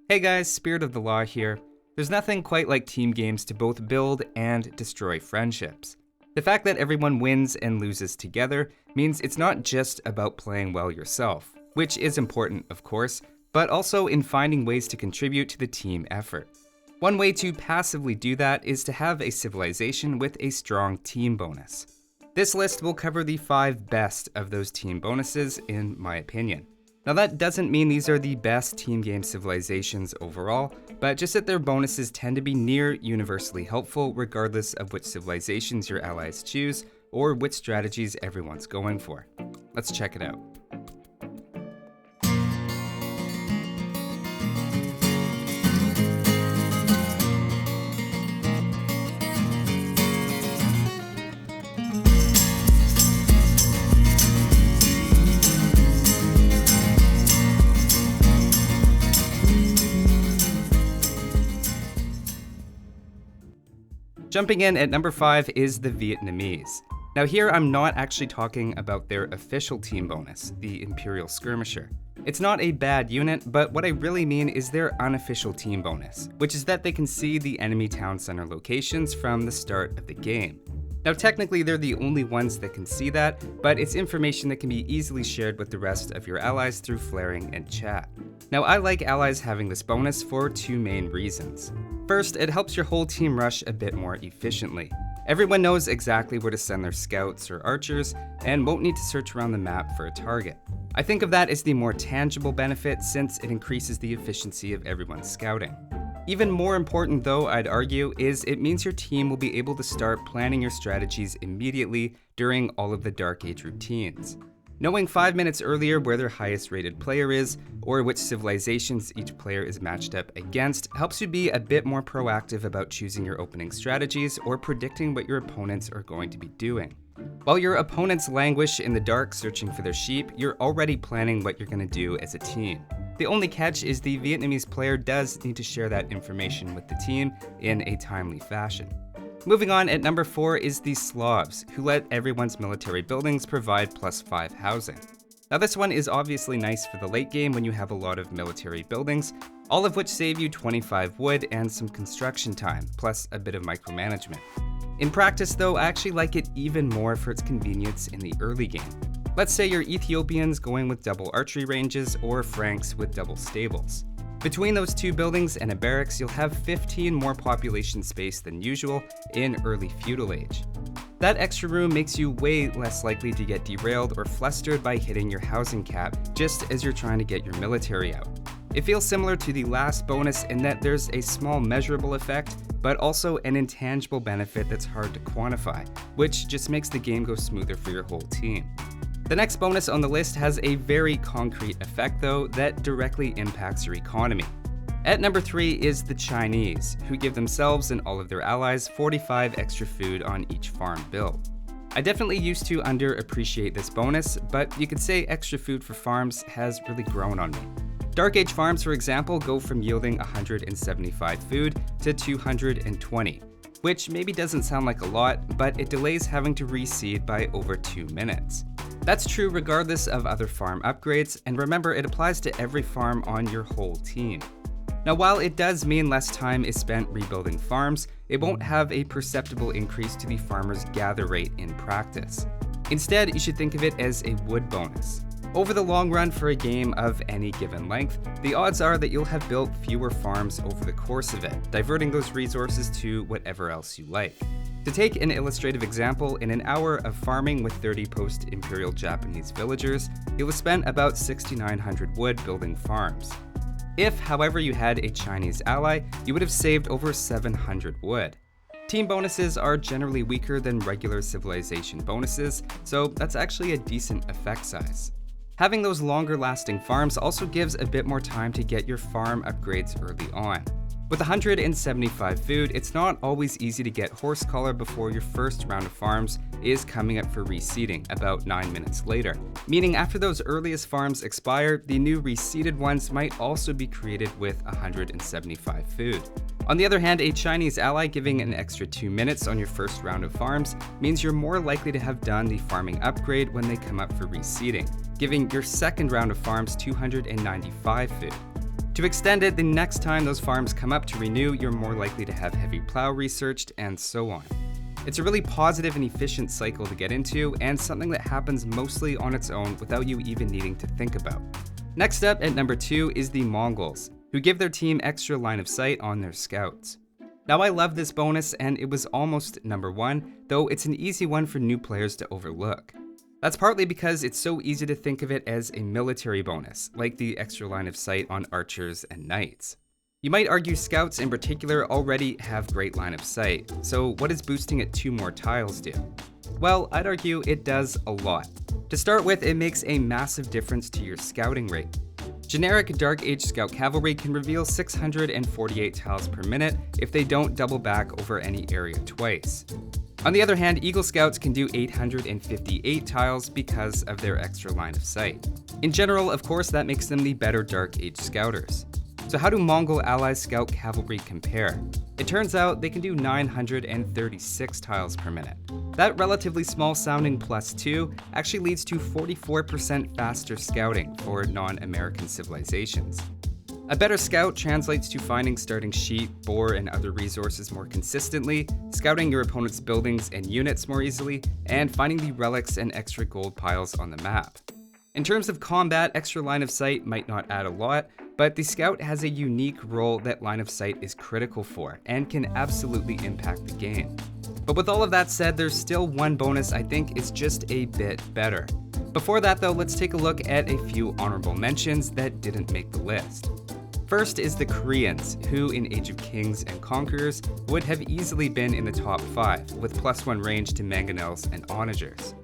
Hey guys, Spirit of the Law here. There's nothing quite like team games to both build and destroy friendships. The fact that everyone wins and loses together means it's not just about playing well yourself, which is important of course, but also in finding ways to contribute to the team effort. One way to passively do that is to have a civilization with a strong team bonus. This list will cover the 5 best of those team bonuses in my opinion. Now that doesn't mean these are the best team game civilizations overall, but just that their bonuses tend to be near universally helpful regardless of which civilizations your allies choose or which strategies everyone's going for. Let's check it out. Jumping in at number 5 is the Vietnamese. Now here I'm not actually talking about their official team bonus, the Imperial Skirmisher. It's not a bad unit, but what I really mean is their unofficial team bonus, which is that they can see the enemy town center locations from the start of the game. Now technically they're the only ones that can see that, but it's information that can be easily shared with the rest of your allies through flaring and chat. Now I like allies having this bonus for 2 main reasons. First, it helps your whole team rush a bit more efficiently. Everyone knows exactly where to send their scouts or archers and won't need to search around the map for a target. I think of that as the more tangible benefit since it increases the efficiency of everyone's scouting. Even more important though, I'd argue, is it means your team will be able to start planning your strategies immediately during all of the Dark Age routines. Knowing 5 minutes earlier where their highest rated player is, or which civilizations each player is matched up against, helps you be a bit more proactive about choosing your opening strategies or predicting what your opponents are going to be doing. While your opponents languish in the dark searching for their sheep, you're already planning what you're going to do as a team. The only catch is the Vietnamese player does need to share that information with the team in a timely fashion. Moving on, at number 4 is the Slavs, who let everyone's military buildings provide +5 housing. Now this one is obviously nice for the late game when you have a lot of military buildings, all of which save you 25 wood and some construction time, plus a bit of micromanagement. In practice though, I actually like it even more for its convenience in the early game. Let's say you're Ethiopians going with double archery ranges or Franks with double stables. Between those 2 buildings and a barracks, you'll have 15 more population space than usual in early feudal age. That extra room makes you way less likely to get derailed or flustered by hitting your housing cap just as you're trying to get your military out. It feels similar to the last bonus in that there's a small measurable effect, but also an intangible benefit that's hard to quantify, which just makes the game go smoother for your whole team. The next bonus on the list has a very concrete effect though that directly impacts your economy. At number 3 is the Chinese, who give themselves and all of their allies 45 extra food on each farm build. I definitely used to underappreciate this bonus, but you could say extra food for farms has really grown on me. Dark Age farms, for example, go from yielding 175 food to 220, which maybe doesn't sound like a lot, but it delays having to reseed by over 2 minutes. That's true regardless of other farm upgrades, and remember it applies to every farm on your whole team. Now while it does mean less time is spent rebuilding farms, it won't have a perceptible increase to the farmer's gather rate in practice. Instead, you should think of it as a wood bonus. Over the long run for a game of any given length, the odds are that you'll have built fewer farms over the course of it, diverting those resources to whatever else you like. To take an illustrative example, in an hour of farming with 30 post-Imperial Japanese villagers, you'll have spent about 6,900 wood building farms. If, however, you had a Chinese ally, you would have saved over 700 wood. Team bonuses are generally weaker than regular civilization bonuses, so that's actually a decent effect size. Having those longer lasting farms also gives a bit more time to get your farm upgrades early on. With 175 food, it's not always easy to get horse collar before your first round of farms is coming up for reseeding about 9 minutes later, meaning after those earliest farms expire, the new reseeded ones might also be created with 175 food. On the other hand, a Chinese ally giving an extra 2 minutes on your first round of farms means you're more likely to have done the farming upgrade when they come up for reseeding, giving your second round of farms 295 food. To extend it, the next time those farms come up to renew, you're more likely to have heavy plow researched, and so on. It's a really positive and efficient cycle to get into, and something that happens mostly on its own without you even needing to think about. Next up at number 2 is the Mongols, who give their team extra line of sight on their scouts. Now I love this bonus, and it was almost number 1, though it's an easy one for new players to overlook. That's partly because it's so easy to think of it as a military bonus, like the extra line of sight on archers and knights. You might argue scouts in particular already have great line of sight, so what does boosting it 2 more tiles do? Well, I'd argue it does a lot. To start with, it makes a massive difference to your scouting rate. Generic Dark Age Scout Cavalry can reveal 648 tiles per minute if they don't double back over any area twice. On the other hand, Eagle Scouts can do 858 tiles because of their extra line of sight. In general, of course, that makes them the better Dark Age Scouters. So how do Mongol Allies Scout Cavalry compare? It turns out they can do 936 tiles per minute. That relatively small sounding +2 actually leads to 44% faster scouting for non-American civilizations. A better scout translates to finding starting sheep, boar, and other resources more consistently, scouting your opponent's buildings and units more easily, and finding the relics and extra gold piles on the map. In terms of combat, extra line of sight might not add a lot, but the scout has a unique role that line of sight is critical for, and can absolutely impact the game. But with all of that said, there's still one bonus I think is just a bit better. Before that though, let's take a look at a few honorable mentions that didn't make the list. First is the Koreans, who in Age of Kings and Conquerors would have easily been in the top 5, with +1 range to mangonels and onagers.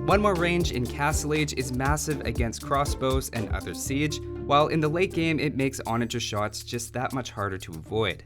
One more range in Castle Age is massive against crossbows and other siege, while in the late game it makes onager shots just that much harder to avoid.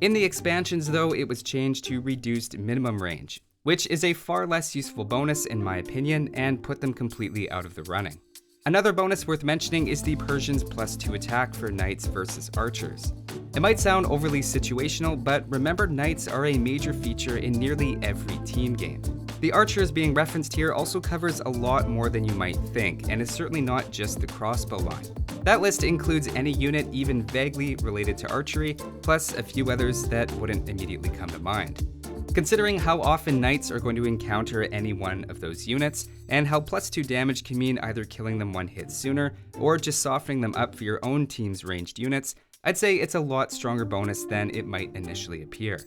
In the expansions though, it was changed to reduced minimum range, which is a far less useful bonus in my opinion, and put them completely out of the running. Another bonus worth mentioning is the Persians +2 attack for knights versus archers. It might sound overly situational, but remember knights are a major feature in nearly every team game. The archers being referenced here also covers a lot more than you might think, and is certainly not just the crossbow line. That list includes any unit even vaguely related to archery, plus a few others that wouldn't immediately come to mind. Considering how often knights are going to encounter any one of those units, and how +2 damage can mean either killing them one hit sooner, or just softening them up for your own team's ranged units, I'd say it's a lot stronger bonus than it might initially appear.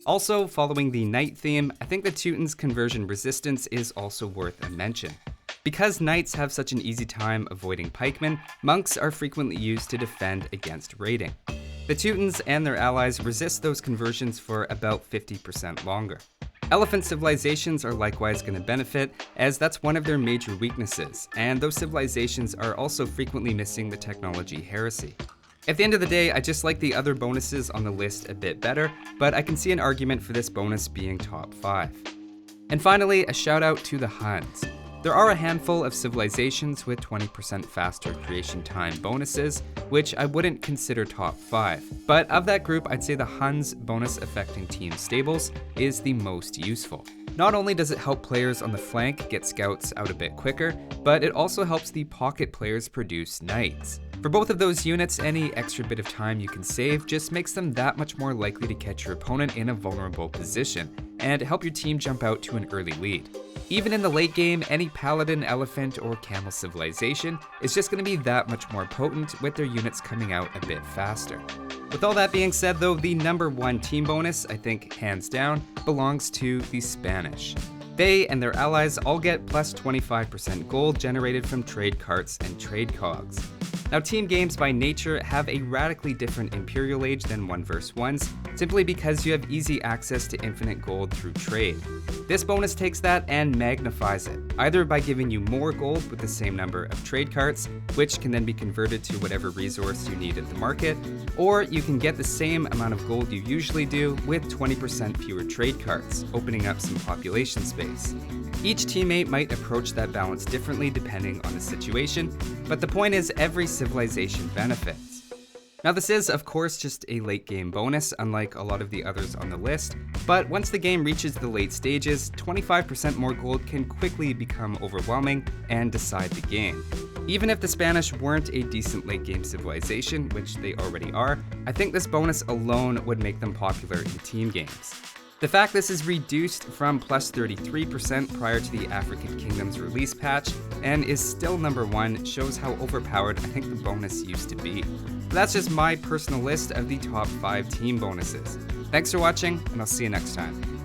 Also, following the knight theme, I think the Teuton's conversion resistance is also worth a mention. Because knights have such an easy time avoiding pikemen, monks are frequently used to defend against raiding. The Teutons and their allies resist those conversions for about 50% longer. Elephant civilizations are likewise going to benefit, as that's one of their major weaknesses, and those civilizations are also frequently missing the technology heresy. At the end of the day, I just like the other bonuses on the list a bit better, but I can see an argument for this bonus being top 5. And finally, a shout out to the Huns. There are a handful of civilizations with 20% faster creation time bonuses, which I wouldn't consider top 5, but of that group, I'd say the Huns bonus affecting team stables is the most useful. Not only does it help players on the flank get scouts out a bit quicker, but it also helps the pocket players produce knights. For both of those units, any extra bit of time you can save just makes them that much more likely to catch your opponent in a vulnerable position, and help your team jump out to an early lead. Even in the late game, any paladin, elephant, or camel civilization is just going to be that much more potent with their units coming out a bit faster. With all that being said though, the number 1 team bonus, I think hands down, belongs to the Spanish. They and their allies all get plus 25% gold generated from trade carts and trade cogs. Now, team games by nature have a radically different Imperial Age than 1 vs. 1s, simply because you have easy access to infinite gold through trade. This bonus takes that and magnifies it, either by giving you more gold with the same number of trade carts, which can then be converted to whatever resource you need at the market, or you can get the same amount of gold you usually do with 20% fewer trade carts, opening up some population space. Each teammate might approach that balance differently depending on the situation, but the point is every civilization benefits. Now this is of course just a late game bonus, unlike a lot of the others on the list, but once the game reaches the late stages, 25% more gold can quickly become overwhelming and decide the game. Even if the Spanish weren't a decent late game civilization, which they already are, I think this bonus alone would make them popular in team games. The fact this is reduced from plus 33% prior to the African Kingdoms release patch and is still number 1 shows how overpowered I think the bonus used to be. But that's just my personal list of the top 5 team bonuses. Thanks for watching, and I'll see you next time.